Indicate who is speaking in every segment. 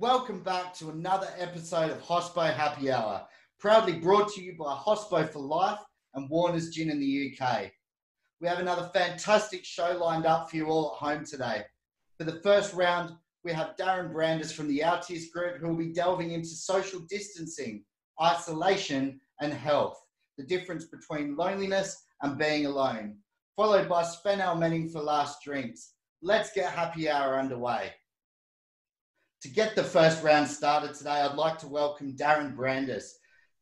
Speaker 1: Welcome back to another episode of Hospo Happy Hour, proudly brought to you by Hospo For Life and Warner's Gin in the UK. We have another fantastic show lined up for you all at home today. For the first round, we have Darren Brandis from the Altius Group, who will be delving into social distancing, isolation and health, the difference between loneliness and being alone, followed by Sven Almenning for Last Drinks. Let's get Happy Hour underway. To get the first round started today, I'd like to welcome Darren Brandis.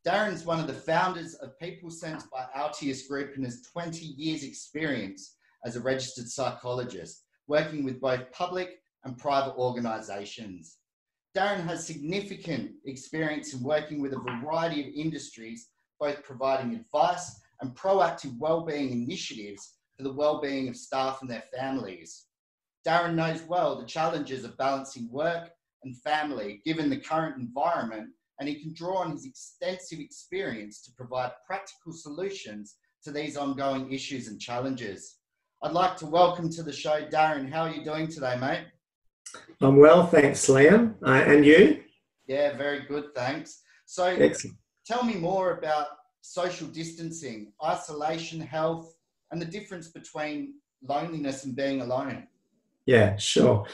Speaker 1: Darren's one of the founders of People Sense by Altius Group and has 20 years experience as a registered psychologist, working with both public and private organisations. Darren has significant experience in working with a variety of industries, both providing advice and proactive wellbeing initiatives for the wellbeing of staff and their families. Darren knows well the challenges of balancing work and family given the current environment, and he can draw on his extensive experience to provide practical solutions to these ongoing issues and challenges. I'd like to welcome to the show Darren. How are you doing today, mate?
Speaker 2: I'm well, thanks, Liam. And you?
Speaker 1: Yeah, very good, thanks. So
Speaker 2: Excellent.
Speaker 1: Tell me more about social distancing, isolation, health, and the difference between loneliness and being alone.
Speaker 2: Yeah, sure.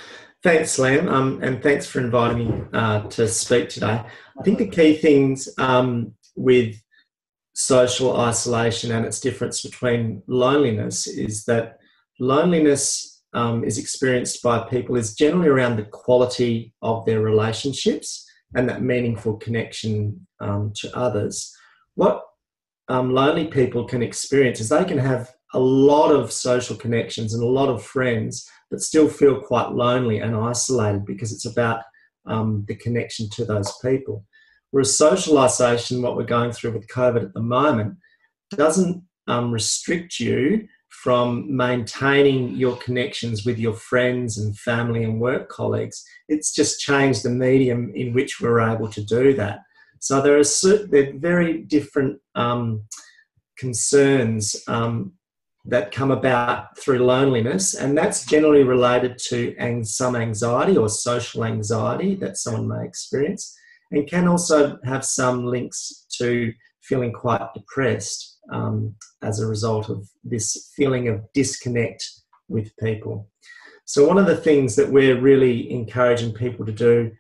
Speaker 2: Thanks, Liam, and thanks for inviting me to speak today. I think the key things with social isolation and its difference between loneliness is that loneliness is experienced by people is generally around the quality of their relationships and that meaningful connection to others. What lonely people can experience is they can have a lot of social connections and a lot of friends, but still feel quite lonely and isolated because it's about the connection to those people. Whereas social isolation, what we're going through with COVID at the moment, doesn't restrict you from maintaining your connections with your friends and family and work colleagues. It's just changed the medium in which we're able to do that. So there are very different concerns that come about through loneliness, and that's generally related to some anxiety or social anxiety that someone may experience, and can also have some links to feeling quite depressed as a result of this feeling of disconnect with people. So one of the things that we're really encouraging people to do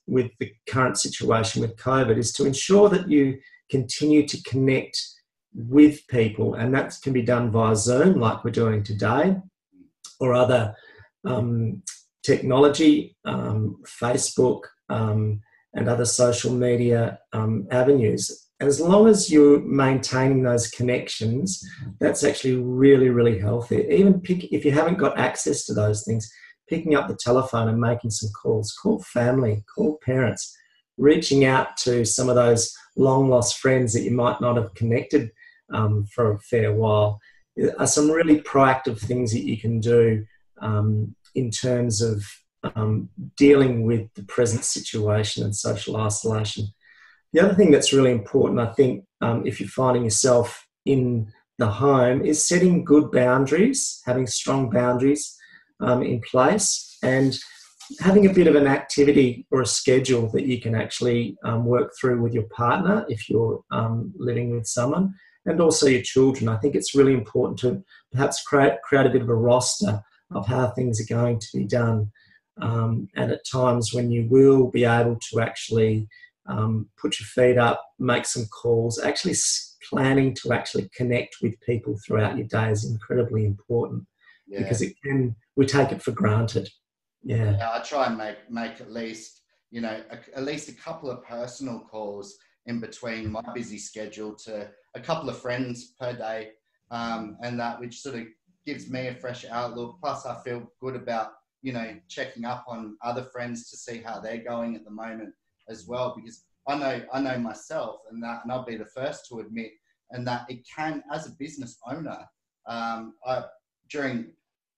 Speaker 2: with the current situation with COVID is to ensure that you continue to connect with people, and that can be done via Zoom like we're doing today, or other technology, Facebook and other social media avenues. As long as you're maintaining those connections, that's actually really, really healthy. Even if you haven't got access to those things, picking up the telephone and making some calls, call family, call parents, reaching out to some of those long lost friends that you might not have connected for a fair while, are some really proactive things that you can do in terms of dealing with the present situation and social isolation. The other thing that's really important, I think, if you're finding yourself in the home, is setting good boundaries, having strong boundaries in place, and having a bit of an activity or a schedule that you can actually work through with your partner if you're living with someone, and also your children. I think it's really important to perhaps create a bit of a roster of how things are going to be done, and at times when you will be able to actually put your feet up, make some calls. Actually planning to actually connect with people throughout your day is incredibly important, because we take it for granted. Yeah,
Speaker 1: I try and make at least a couple of personal calls in between my busy schedule to a couple of friends per day, and that which sort of gives me a fresh outlook. Plus, I feel good about checking up on other friends to see how they're going at the moment as well, because I know myself, and I'll be the first to admit, and that it can, as a business owner,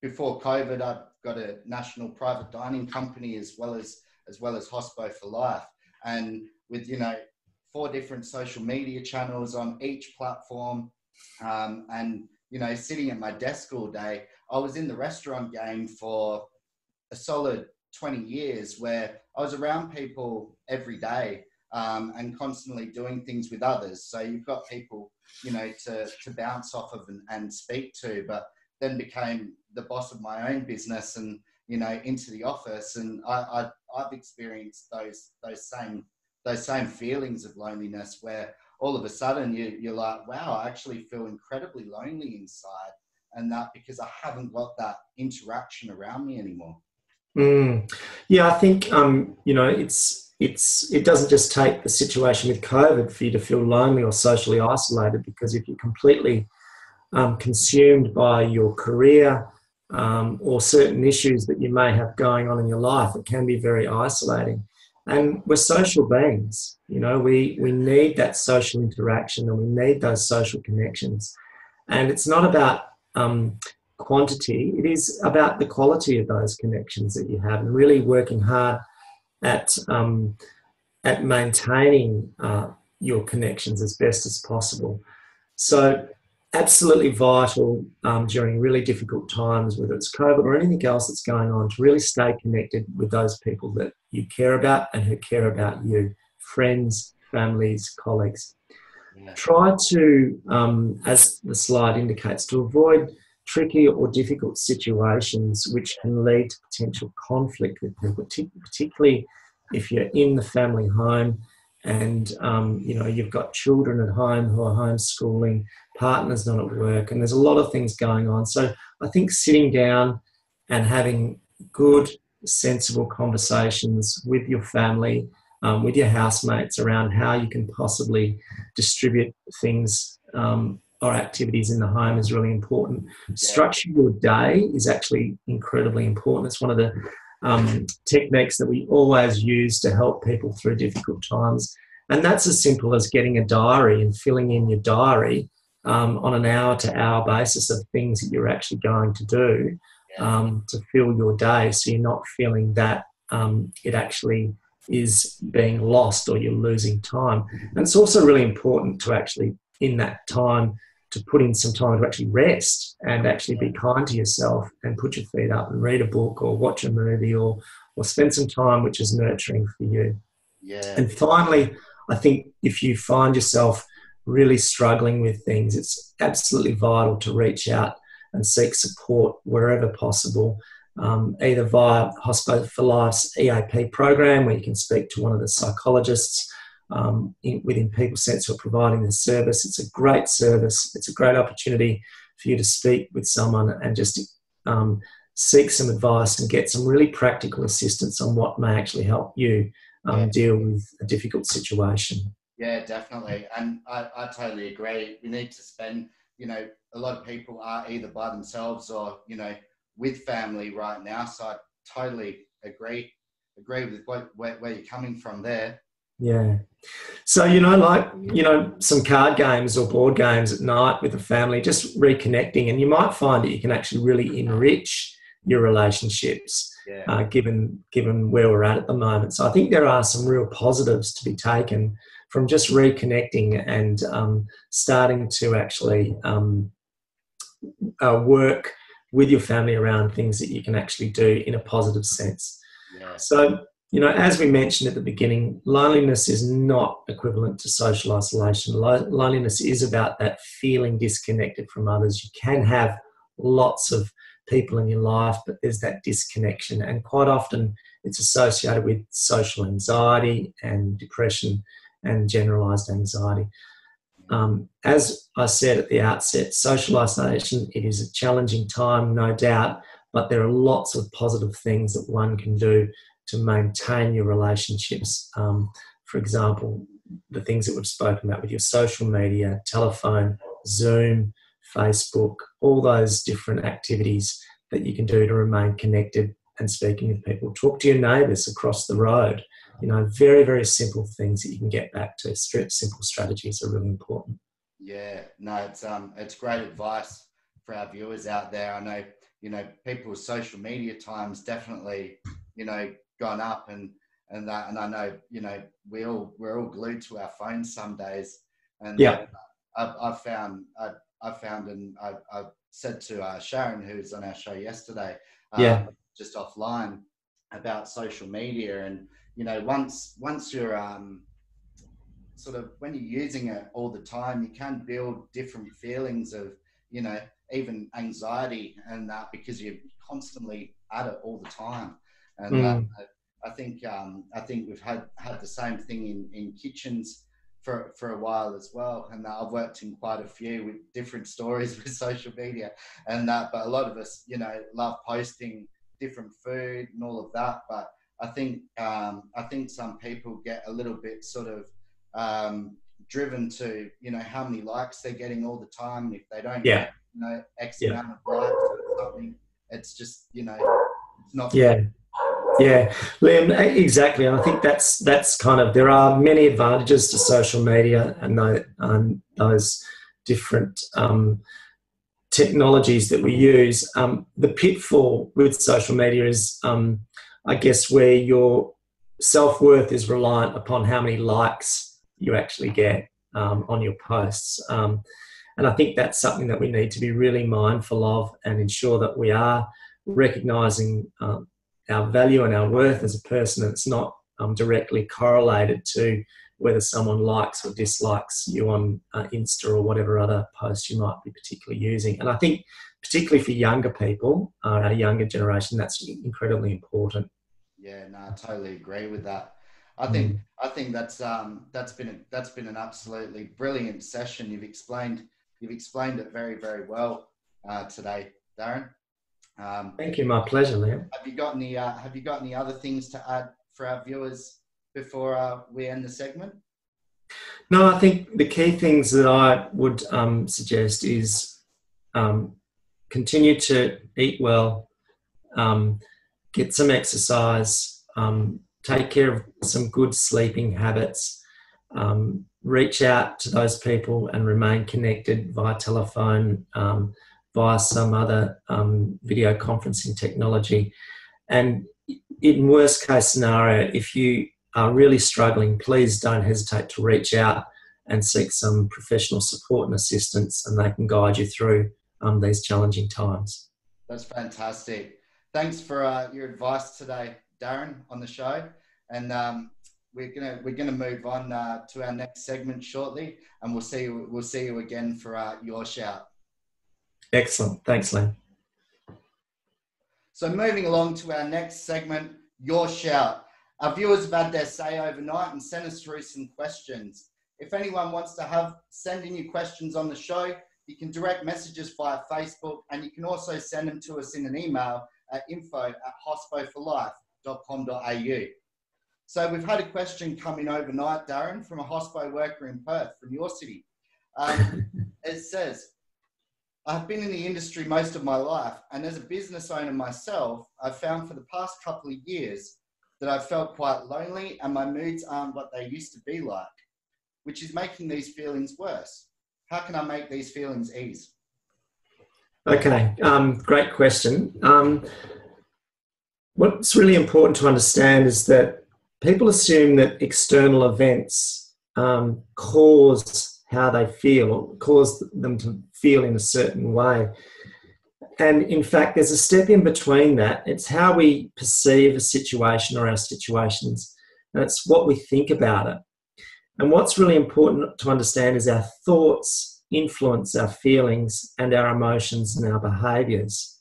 Speaker 1: before COVID, I've got a national private dining company as well as Hospo For Life, and with 4 different social media channels on each platform, and sitting at my desk all day. I was in the restaurant game for a solid 20 years where I was around people every day, and constantly doing things with others. So you've got people, you know, to bounce off of and speak to, but then became the boss of my own business and, you know, into the office. And I've experienced those same feelings of loneliness where all of a sudden you're like, wow, I actually feel incredibly lonely inside. And that because I haven't got that interaction around me anymore.
Speaker 2: Yeah, I think, you know, it doesn't just take the situation with COVID for you to feel lonely or socially isolated, because if you're completely consumed by your career or certain issues that you may have going on in your life, it can be very isolating. And we're social beings, you know, we need that social interaction and we need those social connections. And it's not about quantity, it is about the quality of those connections that you have, and really working hard at maintaining your connections as best as possible. So absolutely vital during really difficult times, whether it's COVID or anything else that's going on, to really stay connected with those people that you care about and who care about you, friends, families, colleagues. Yeah. Try to, as the slide indicates, to avoid tricky or difficult situations which can lead to potential conflict with people, particularly if you're in the family home and you know, you've got children at home who are homeschooling, partners not at work, and there's a lot of things going on. So I think sitting down and having good, sensible conversations with your family, with your housemates around how you can possibly distribute things or activities in the home is really important. Yeah. Structure your day is actually incredibly important. It's one of the techniques that we always use to help people through difficult times. And that's as simple as getting a diary and filling in your diary on an hour-to-hour basis of things that you're actually going to do to fill your day, so you're not feeling that it actually is being lost or you're losing time. And it's also really important to actually, in that time, to put in some time to actually rest and actually be kind to yourself and put your feet up and read a book or watch a movie or spend some time which is nurturing for you. Yeah. And finally, I think if you find yourself really struggling with things, it's absolutely vital to reach out and seek support wherever possible, either via Hospo For Life's EAP program, where you can speak to one of the psychologists within People Sense who are providing this service. It's a great service. It's a great opportunity for you to speak with someone and just seek some advice and get some really practical assistance on what may actually help you deal with a difficult situation.
Speaker 1: Yeah, definitely. And I totally agree. We need to spend, you know, a lot of people are either by themselves or, you know, with family right now. So I totally agree with where you're coming from there.
Speaker 2: Yeah. So, you know, like, you know, some card games or board games at night with the family, just reconnecting, and you might find that you can actually really enrich your relationships, given where we're at the moment. So I think there are some real positives to be taken from just reconnecting and starting to actually work with your family around things that you can actually do in a positive sense. Yeah. So, you know, as we mentioned at the beginning, loneliness is not equivalent to social isolation. Loneliness is about that feeling disconnected from others. You can have lots of people in your life, but there's that disconnection. And quite often it's associated with social anxiety and depression and generalised anxiety. As I said at the outset, social isolation, it is a challenging time, no doubt, but there are lots of positive things that one can do to maintain your relationships. For example, the things that we've spoken about with your social media, telephone, Zoom, Facebook, all those different activities that you can do to remain connected and speaking with people. Talk to your neighbours across the road. You know, very, very simple things that you can get back to. Simple strategies are really important.
Speaker 1: Yeah, no, it's great advice for our viewers out there. I know, you know, people's social media time's definitely, you know, gone up, and I know, you know, we're all glued to our phones some days. And
Speaker 2: yeah,
Speaker 1: I found, and I said to Sharon, who was on our show yesterday, just offline, about social media. And, you know, once you're sort of, when you're using it all the time, you can build different feelings of, you know, even anxiety and that, because you're constantly at it all the time. And I think we've had the same thing in kitchens for a while as well. And I've worked in quite a few with different stories with social media and that, but a lot of us, you know, love posting different food and all of that. But I think some people get a little bit sort of driven to, you know, how many likes they're getting all the time. And if they don't get, you know, X amount of likes or something, it's just, you know, it's not.
Speaker 2: Yeah, Liam, exactly. And I think that's kind of, there are many advantages to social media and those different technologies that we use. The pitfall with social media is, I guess, where your self-worth is reliant upon how many likes you actually get on your posts. And I think that's something that we need to be really mindful of and ensure that we are recognising our value and our worth as a person, and it's not directly correlated to whether someone likes or dislikes you on Insta or whatever other post you might be particularly using. And I think particularly for younger people, our younger generation, that's incredibly important. Yeah,
Speaker 1: no, I totally agree with that. I think that's been an absolutely brilliant session. You've explained it very, very well today, Darren.
Speaker 2: Thank you. My pleasure, Liam.
Speaker 1: Have you got any other things to add for our viewers before we end the segment?
Speaker 2: No, I think the key things that I would suggest is continue to eat well, get some exercise, take care of some good sleeping habits, reach out to those people and remain connected via telephone, via some other video conferencing technology. And in worst case scenario, if you are really struggling, please don't hesitate to reach out and seek some professional support and assistance, and they can guide you through these challenging times.
Speaker 1: That's fantastic. Thanks for your advice today, Darren, on the show. And we're gonna move on to our next segment shortly, and we'll see you again for your shout.
Speaker 2: Excellent. Thanks, Len.
Speaker 1: So moving along to our next segment, Your Shout. Our viewers have had their say overnight and sent us through some questions. If anyone wants to send in your questions on the show, you can direct messages via Facebook, and you can also send them to us in an email at info@hospoforlife.com.au. So we've had a question come in overnight, Darren, from a hospo worker in Perth, from your city. It says, I've been in the industry most of my life, and as a business owner myself, I've found for the past couple of years that I've felt quite lonely and my moods aren't what they used to be like, which is making these feelings worse. How can I make these feelings ease?
Speaker 2: Okay, great question. What's really important to understand is that people assume that external events cause how they feel, or cause them to feel in a certain way. And in fact, there's a step in between that. It's how we perceive a situation or our situations, and it's what we think about it. And what's really important to understand is our thoughts influence our feelings and our emotions and our behaviours.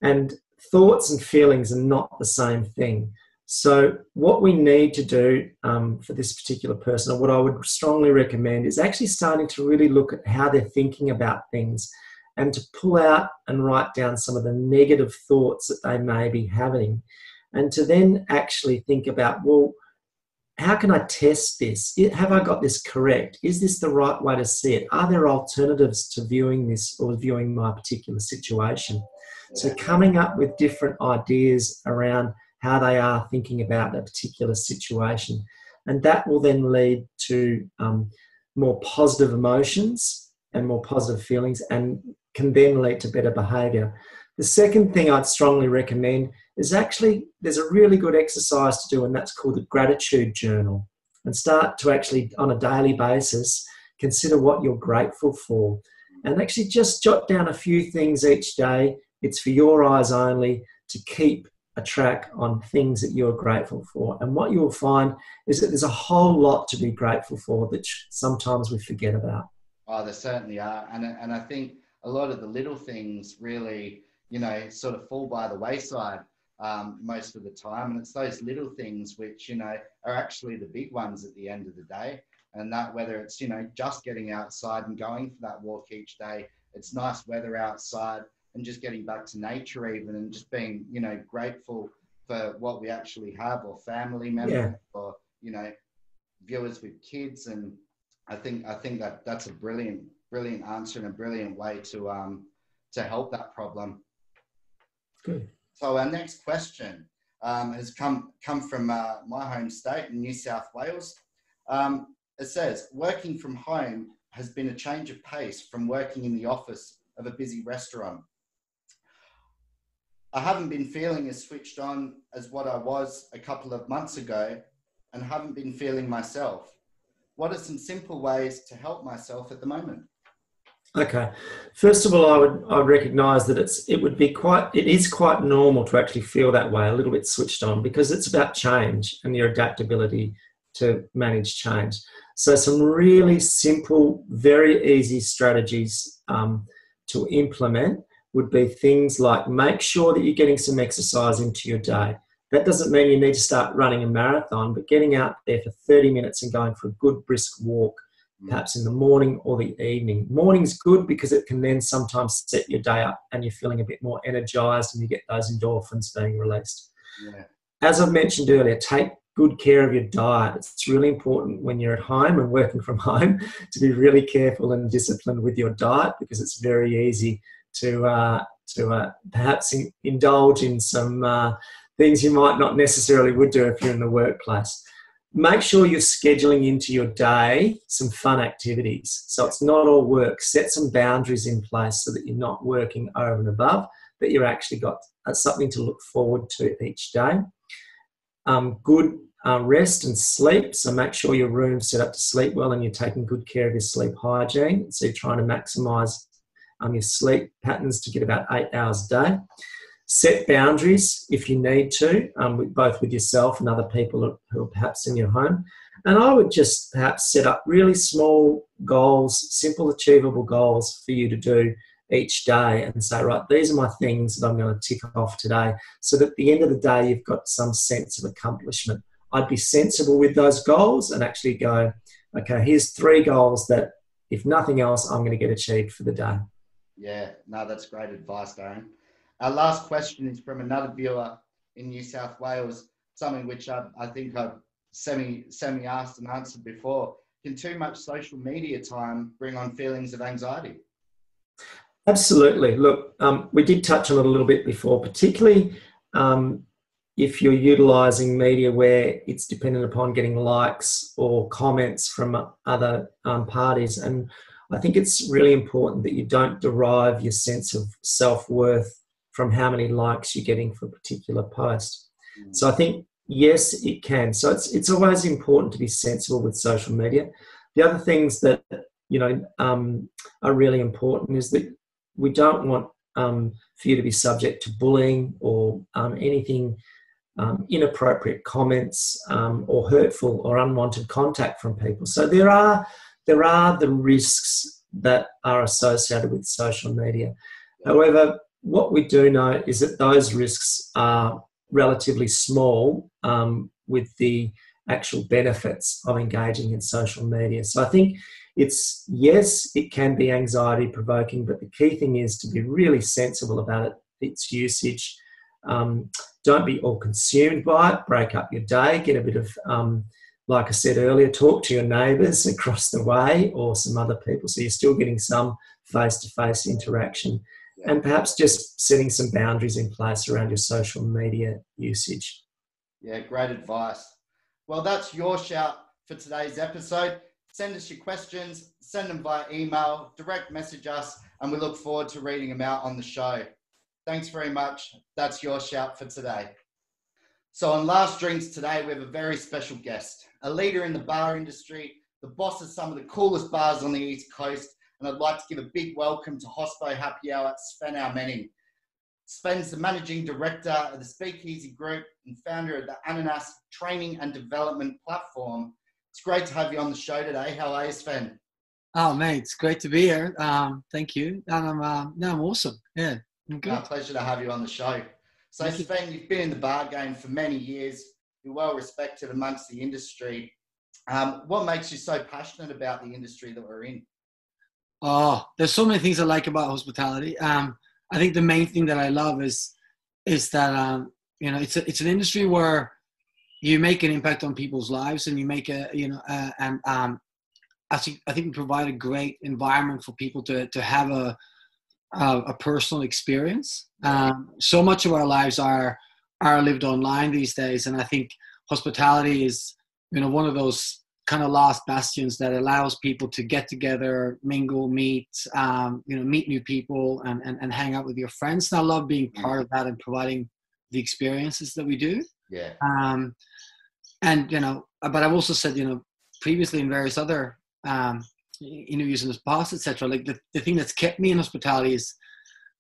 Speaker 2: And thoughts and feelings are not the same thing. So what we need to do for this particular person, or what I would strongly recommend, is actually starting to really look at how they're thinking about things, and to pull out and write down some of the negative thoughts that they may be having, and to then actually think about, well, how can I test this? Have I got this correct? Is this the right way to see it? Are there alternatives to viewing this or viewing my particular situation? So coming up with different ideas around how they are thinking about a particular situation. And that will then lead to more positive emotions and more positive feelings, and can then lead to better behaviour. The second thing I'd strongly recommend is actually, there's a really good exercise to do, and that's called the Gratitude Journal. And start to actually, on a daily basis, consider what you're grateful for. And actually just jot down a few things each day. It's for your eyes only, to keep a track on things that you're grateful for. And what you'll find is that there's a whole lot to be grateful for that sometimes we forget about.
Speaker 1: Oh, there certainly are. And I think a lot of the little things really, you know, sort of fall by the wayside most of the time. And it's those little things which, you know, are actually the big ones at the end of the day. And that whether it's, you know, just getting outside and going for that walk each day, it's nice weather outside, and just getting back to nature even, and just being, you know, grateful for what we actually have, or family members, or, you know, viewers with kids. And I think that that's a brilliant answer and a brilliant way to help that problem.
Speaker 2: Good.
Speaker 1: So our next question has come from my home state in New South Wales. It says, working from home has been a change of pace from working in the office of a busy restaurant. I haven't been feeling as switched on as what I was a couple of months ago, and haven't been feeling myself. What are some simple ways to help myself at the moment?
Speaker 2: Okay. First of all, I would recognise that it is quite normal to actually feel that way, a little bit switched on, because it's about change and your adaptability to manage change. So some really simple, very easy strategies to implement would be things like, make sure that you're getting some exercise into your day. That doesn't mean you need to start running a marathon, but getting out there for 30 minutes and going for a good brisk walk, perhaps in the morning or the evening. Morning's good because it can then sometimes set your day up and you're feeling a bit more energized and you get those endorphins being released.
Speaker 1: Yeah.
Speaker 2: As I've mentioned earlier, take good care of your diet. It's really important when you're at home and working from home to be really careful and disciplined with your diet, because it's very easy to perhaps indulge in some things you might not necessarily would do if you're in the workplace. Make sure you're scheduling into your day some fun activities. So it's not all work. Set some boundaries in place so that you're not working over and above, but you've actually got something to look forward to each day. Good rest and sleep. So make sure your room's set up to sleep well and you're taking good care of your sleep hygiene. So you're trying to maximise your sleep patterns to get about 8 hours a day. Set boundaries if you need to, both with yourself and other people who are perhaps in your home. And I would just perhaps set up really small goals, simple achievable goals for you to do each day, and say, right, these are my things that I'm going to tick off today, so that at the end of the day you've got some sense of accomplishment. I'd be sensible with those goals and actually go, okay, here's 3 goals that, if nothing else, I'm going to get achieved for the day.
Speaker 1: Yeah, no, that's great advice, Darren. Our last question is from another viewer in New South Wales, something which I think I've semi-asked and answered before. Can too much social media time bring on feelings of anxiety?
Speaker 2: Absolutely. Look, we did touch on it a little bit before, particularly if you're utilising media where it's dependent upon getting likes or comments from other parties. And I think it's really important that you don't derive your sense of self-worth from how many likes you're getting for a particular post. So I think, yes, it can. So it's always important to be sensible with social media. The other things that, are really important is that we don't want for you to be subject to bullying or anything, inappropriate comments or hurtful or unwanted contact from people. So there are the risks that are associated with social media. However, what we do know is that those risks are relatively small with the actual benefits of engaging in social media. So I think yes, it can be anxiety provoking, but the key thing is to be really sensible about its usage. Don't be all consumed by it. Break up your day. Get a bit of, like I said earlier, talk to your neighbours across the way or some other people, so you're still getting some face-to-face interaction. And perhaps just setting some boundaries in place around your social media usage.
Speaker 1: Yeah, great advice. Well, that's your shout for today's episode. Send us your questions, send them via email, direct message us, and we look forward to reading them out on the show. Thanks very much. That's your shout for today. So on Last Drinks today, we have a very special guest, a leader in the bar industry, the boss of some of the coolest bars on the East Coast, and I'd like to give a big welcome to Hospo Happy Hour, Sven Almenning. Sven's the managing director of the Speakeasy Group and founder of the Ananas training and development platform. It's great to have you on the show today. How are you, Sven?
Speaker 3: Oh, mate, it's great to be here. Thank you. And I'm awesome. Yeah, I'm good.
Speaker 1: Pleasure to have you on the show. So, Sven, you've been in the bar game for many years. You're well respected amongst the industry. What makes you so passionate about the industry that we're in?
Speaker 3: Oh, there's so many things I like about hospitality. I think the main thing that I love is that it's an industry where you make an impact on people's lives, and you make I think we provide a great environment for people to have a personal experience. So much of our lives are lived online these days, and I think hospitality is one of those kind of last bastions that allows people to get together, mingle, meet new people, and hang out with your friends. And I love being part of that and providing the experiences that we do.
Speaker 1: Yeah.
Speaker 3: But I've also said, previously in various other interviews in the past, etc., like the thing that's kept me in hospitality is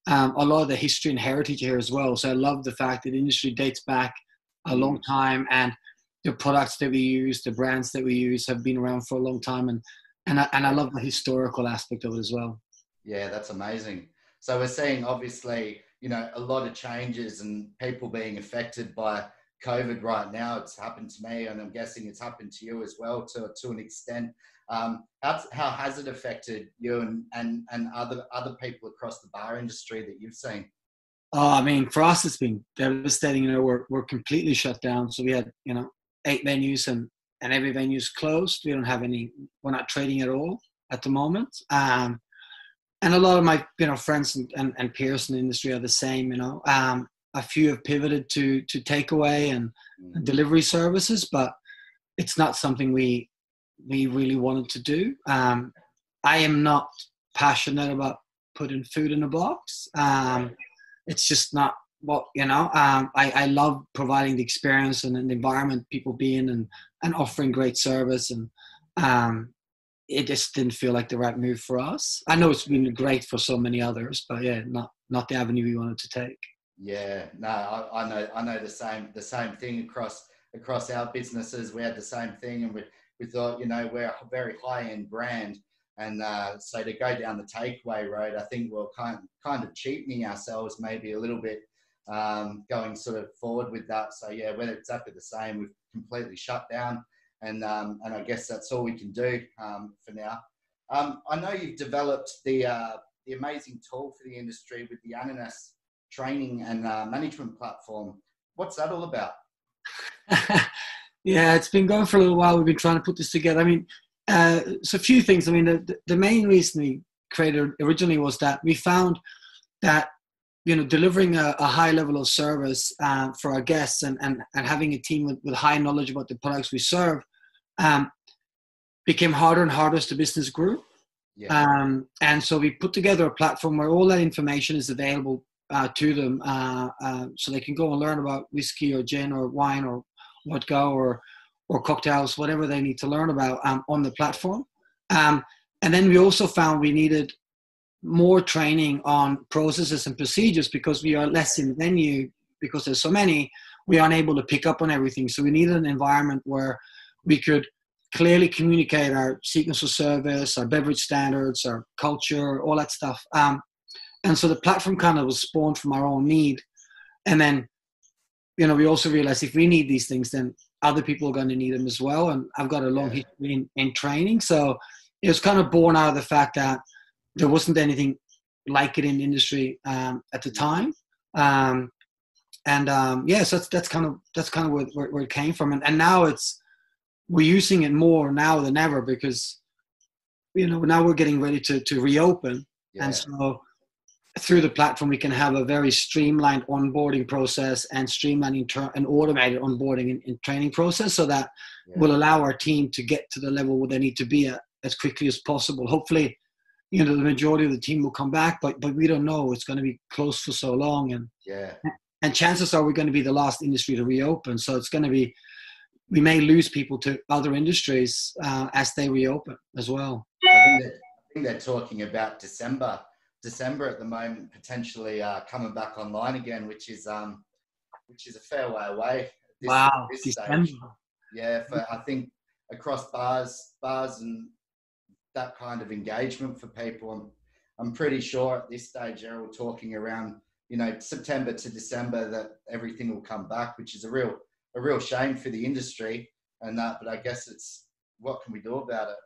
Speaker 3: a lot of the history and heritage here as well. So I love the fact that the industry dates back a long time, and the products that we use, the brands that we use have been around for a long time, and I love the historical aspect of it as well.
Speaker 1: Yeah, that's amazing. So we're seeing obviously, a lot of changes and people being affected by COVID right now. It's happened to me, and I'm guessing it's happened to you as well to an extent. How has it affected you and other people across the bar industry that you've seen?
Speaker 3: Oh, I mean, for us, it's been devastating. We're completely shut down. So we had, 8 venues and every venue's closed. We're not trading at all at the moment. And a lot of my, friends and peers in the industry are the same, a few have pivoted to takeaway and delivery services, but it's not something we really wanted to do. I am not passionate about putting food in a box. It's just not what, I love providing the experience and the environment people be in and offering great service. And it just didn't feel like the right move for us. I know it's been great for so many others, but yeah, not the avenue we wanted to take.
Speaker 1: Yeah, no, I know the same thing across our businesses. We had the same thing, and we thought, we're a very high-end brand, and so to go down the takeaway road, I think we're kind of cheapening ourselves maybe a little bit, going sort of forward with that. So yeah, we're exactly the same. We've completely shut down, and I guess that's all we can do for now. I know you've developed the amazing tool for the industry with the Ananas training and management platform. What's that all about?
Speaker 3: Yeah, it's been going for a little while. We've been trying to put this together. I mean, so a few things. I mean, the main reason we created originally was that we found that, delivering a high level of service for our guests and having a team with high knowledge about the products we serve became harder and harder as the business grew. Yeah. And so we put together a platform where all that information is available to them, so they can go and learn about whiskey or gin or wine or vodka or cocktails, whatever they need to learn about on the platform. And then we also found we needed more training on processes and procedures because we are less in venue, because there's so many, we aren't able to pick up on everything. So we needed an environment where we could clearly communicate our sequence of service, our beverage standards, our culture, all that stuff. And so the platform kind of was spawned from our own need. And then, we also realized if we need these things, then other people are going to need them as well. And I've got a long history in training. So it was kind of born out of the fact that there wasn't anything like it in the industry at the time. So that's kind of where it came from. And now we're using it more now than ever because, now we're getting ready to reopen. Yeah. And so through the platform, we can have a very streamlined onboarding process and streamlined and automated onboarding and training process, so that will allow our team to get to the level where they need to be at as quickly as possible. Hopefully, the majority of the team will come back, but we don't know. It's going to be closed for so long, and chances are we're going to be the last industry to reopen. So it's going to be, we may lose people to other industries as they reopen as well.
Speaker 1: I think they're talking about December December at the moment, potentially coming back online again, which is a fair way away at this
Speaker 3: December.
Speaker 1: stage. Yeah, for I think across bars and that kind of engagement for people, I'm pretty sure at this stage they're all talking around, you know, September to December that everything will come back, which is a real shame for the industry and that. But I guess it's, what can we do about it?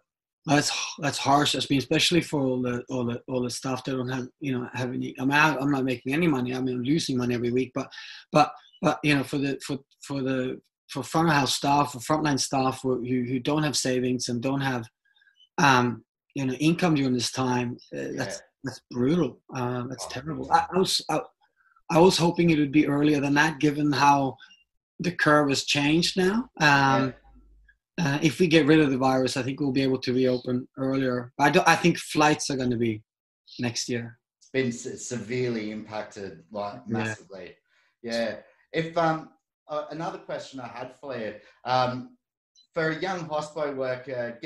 Speaker 3: That's harsh. I mean, especially for all the staff that don't have, you know, have any. I mean, I'm not making any money. I mean, I'm losing money every week. But you know, for front of house staff, for frontline staff who don't have savings and don't have you know, income during this time, that's brutal. That's terrible. I was hoping it would be earlier than that, given how the curve has changed now. If we get rid of the virus, I think we'll be able to reopen earlier. I think flights are going to be next year.
Speaker 1: It's been severely impacted, like massively. Yeah. If another question I had for you, for a young hospo worker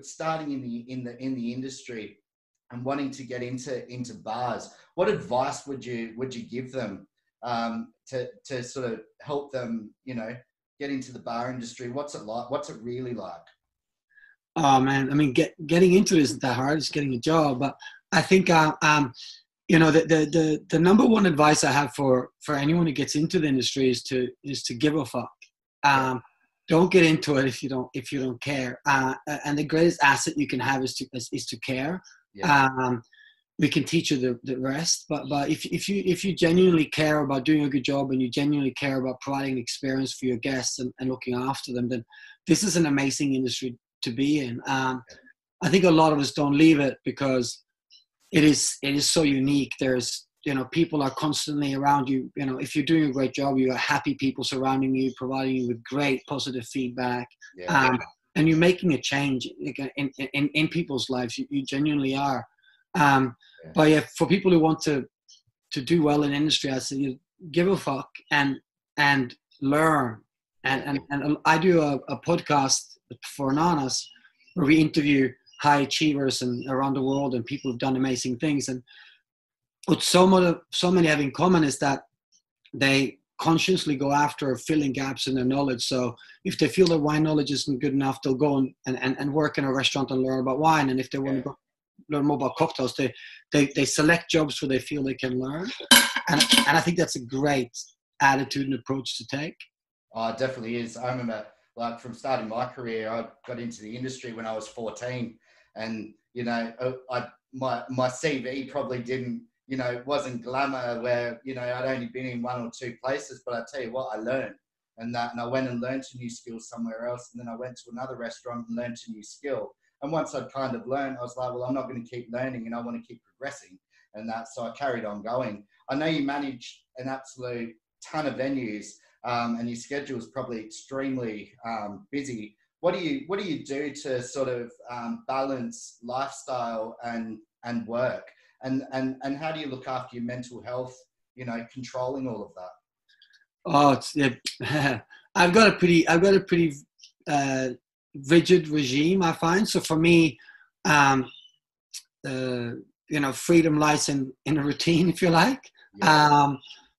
Speaker 1: starting in the industry and wanting to get into bars, what advice would you give them to sort of help them, you know, get into the bar industry? What's it like? What's it really like?
Speaker 3: Oh man, I mean, getting into it isn't that hard. It's getting a job. But I think you know, the number one advice I have for anyone who gets into the industry is to give a fuck. Don't get into it if you don't care. And the greatest asset you can have is to care. We can teach you the rest, but if you genuinely care about doing a good job and you genuinely care about providing an experience for your guests and looking after them, then this is an amazing industry to be in. I think a lot of us don't leave it because it is so unique. There's, you know, people are constantly around you. You know, if you're doing a great job, you got happy people surrounding you, providing you with great positive feedback, and you're making a change in people's lives. You genuinely are. But yeah, for people who want to do well in industry, I say, you give a fuck and learn. And I do a podcast for Ananas where we interview high achievers and around the world and people who've done amazing things. And what so many have in common is that they consciously go after filling gaps in their knowledge. So if they feel their wine knowledge isn't good enough, they'll go and work in a restaurant and learn about wine. And if they want to learn more about cocktails, they select jobs where they feel they can learn. And I think that's a great attitude and approach to take.
Speaker 1: Oh, it definitely is. I remember, like, from starting my career, I got into the industry when I was 14, and, you know, my CV probably didn't, you know, wasn't glamour, where, you know, I'd only been in one or two places, but I tell you what, I learned, and I went and learned a new skill somewhere else, and then I went to another restaurant and learned a new skill. And once I'd kind of learned, I was like, well, I'm not going to keep learning, and I want to keep progressing, and that. So I carried on going. I know you manage an absolute ton of venues, and your schedule is probably extremely busy. What do you do to sort of balance lifestyle and work, and how do you look after your mental health? You know, controlling all of that.
Speaker 3: Oh, I've got a pretty rigid regime, I find. So for me, you know, freedom lies in a routine, if you like.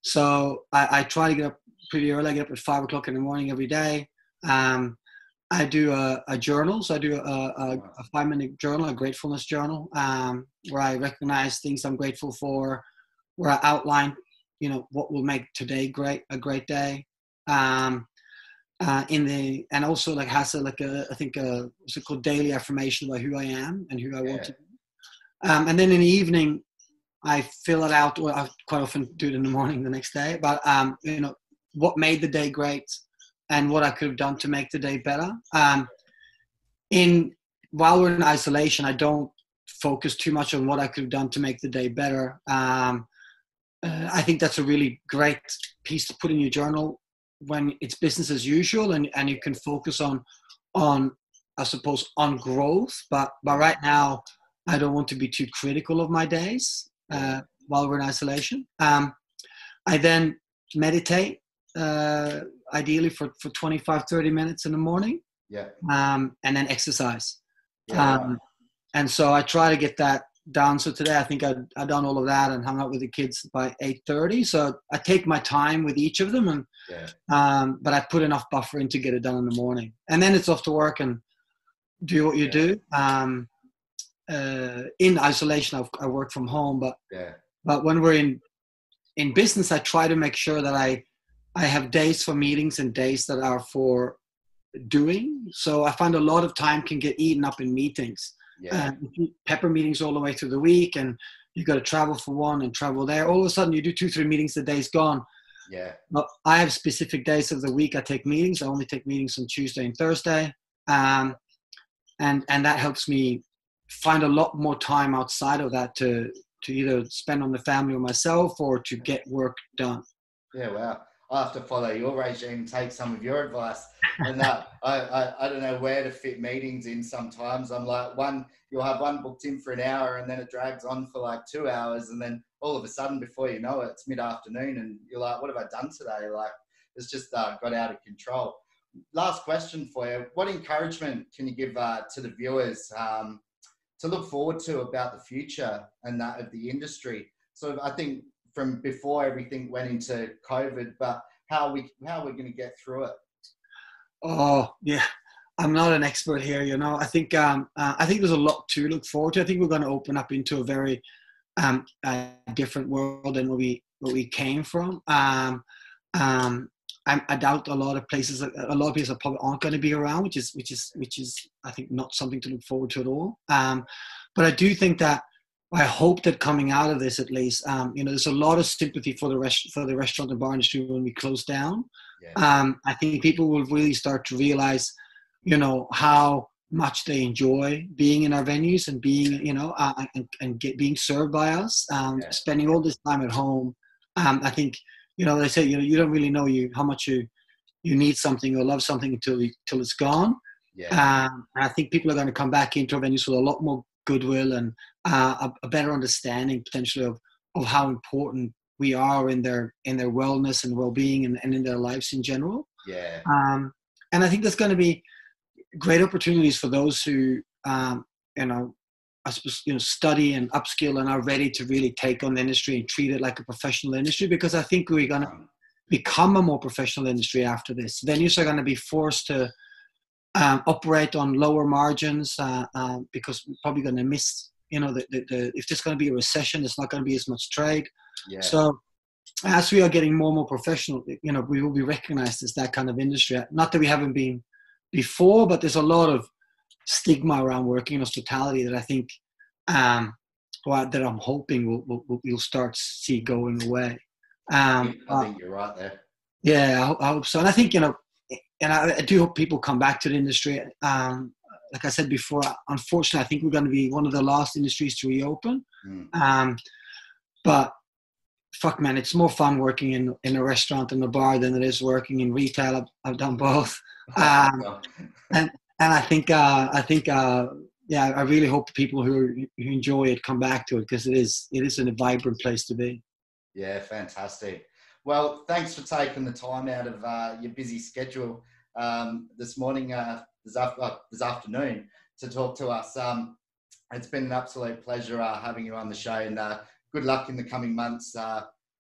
Speaker 3: So I try to get up pretty early. I get up at 5 o'clock in the morning every day. I do a journal. So I do a 5-minute journal, a gratefulness journal, where I recognize things I'm grateful for, where I outline, you know, what will make today a great day. And also, like, has I think what's it called, daily affirmation about who I am and who I want to be. And then in the evening, I fill it out. Well, I quite often do it in the morning the next day, but you know, what made the day great and what I could have done to make the day better. While we're in isolation, I don't focus too much on what I could have done to make the day better. I think that's a really great piece to put in your journal when it's business as usual, and you can focus on I suppose on growth. But right now, I don't want to be too critical of my days while we're in isolation. I then meditate, ideally for 25-30 minutes in the morning, and then exercise. And so I try to get that done. So today I think I done all of that and hung out with the kids by 8:30. So I take my time with each of them, and but I put enough buffer in to get it done in the morning, and then it's off to work and do what you do. In isolation, I work from home, but when we're in business, I try to make sure that I have days for meetings and days that are for doing. So I find a lot of time can get eaten up in meetings. Pepper meetings all the way through the week, and you got to travel for one and travel there. All of a sudden you do 2-3 meetings, the day's gone. But I have specific days of the week I take meetings. I only take meetings on Tuesday and Thursday, and that helps me find a lot more time outside of that to either spend on the family or myself, or to get work done.
Speaker 1: Wow. I have to follow your regime and take some of your advice. And I don't know where to fit meetings in sometimes. I'm like, you'll have one booked in for an hour, and then it drags on for like 2 hours. And then all of a sudden, before you know it, it's mid-afternoon, and you're like, what have I done today? Like, it's just got out of control. Last question for you. What encouragement can you give to the viewers to look forward to about the future and that of the industry? So I think from before everything went into COVID, but how we're going to get through it? Oh
Speaker 3: yeah, I'm not an expert here. I think there's a lot to look forward to. I think we're going to open up into a very different world than what we came from. I doubt a lot of places probably aren't going to be around, which is I think not something to look forward to at all. But I do think that, I hope that coming out of this, at least, there's a lot of sympathy for the restaurant and bar industry when we close down. I think people will really start to realize, how much they enjoy being in our venues and being, being served by us, spending all this time at home. I think, they say, you don't really know how much you need something or love something until it's gone. I think people are going to come back into our venues with a lot more goodwill and a better understanding potentially of how important we are in their wellness and well-being and in their lives in general. And I think there's going to be great opportunities for those who I suppose study and upskill and are ready to really take on the industry and treat it like a professional industry, because I think we're going to become a more professional industry after this. Venues are going to be forced to operate on lower margins because we're probably going to miss, if there's going to be a recession, there's not going to be as much trade. So as we are getting more and more professional, we will be recognized as that kind of industry. Not that we haven't been before, but there's a lot of stigma around working in hospitality that I think, that I'm hoping we'll start to see going away. I
Speaker 1: think you're right there.
Speaker 3: Yeah, I hope so. And I think, and I do hope people come back to the industry. Like I said before, unfortunately, I think we're going to be one of the last industries to reopen. But fuck, man, it's more fun working in a restaurant and a bar than it is working in retail. I've done both. And I think, I really hope people who enjoy it come back to it, because it is a vibrant place to be.
Speaker 1: Yeah, fantastic. Well, thanks for taking the time out of your busy schedule this morning, this afternoon, to talk to us. It's been an absolute pleasure having you on the show, and good luck in the coming months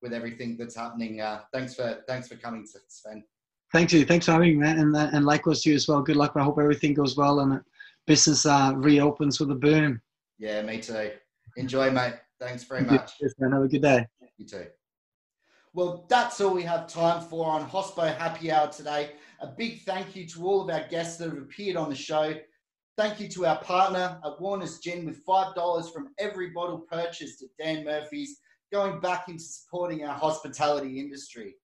Speaker 1: with everything that's happening. Thanks for coming, Sven.
Speaker 3: Thank you. Thanks for having me, and likewise to you as well. Good luck. I hope everything goes well and business reopens with a boom.
Speaker 1: Yeah, me too. Enjoy, mate. Thanks very much.
Speaker 3: Yes, man. Have a good day.
Speaker 1: You too. Well, that's all we have time for on Hospo Happy Hour today. A big thank you to all of our guests that have appeared on the show. Thank you to our partner at Warner's Gin, with $5 from every bottle purchased at Dan Murphy's, going back into supporting our hospitality industry.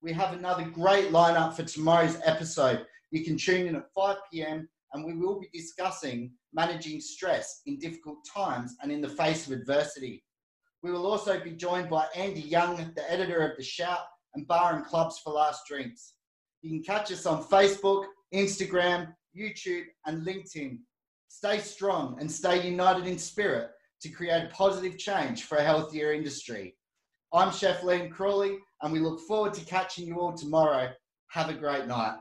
Speaker 1: We have another great lineup for tomorrow's episode. You can tune in at 5 p.m. and we will be discussing managing stress in difficult times and in the face of adversity. We will also be joined by Andy Young, the editor of The Shout and Bar and Clubs for Last Drinks. You can catch us on Facebook, Instagram, YouTube, and LinkedIn. Stay strong and stay united in spirit to create a positive change for a healthier industry. I'm Chef Liam Crawley, and we look forward to catching you all tomorrow. Have a great night.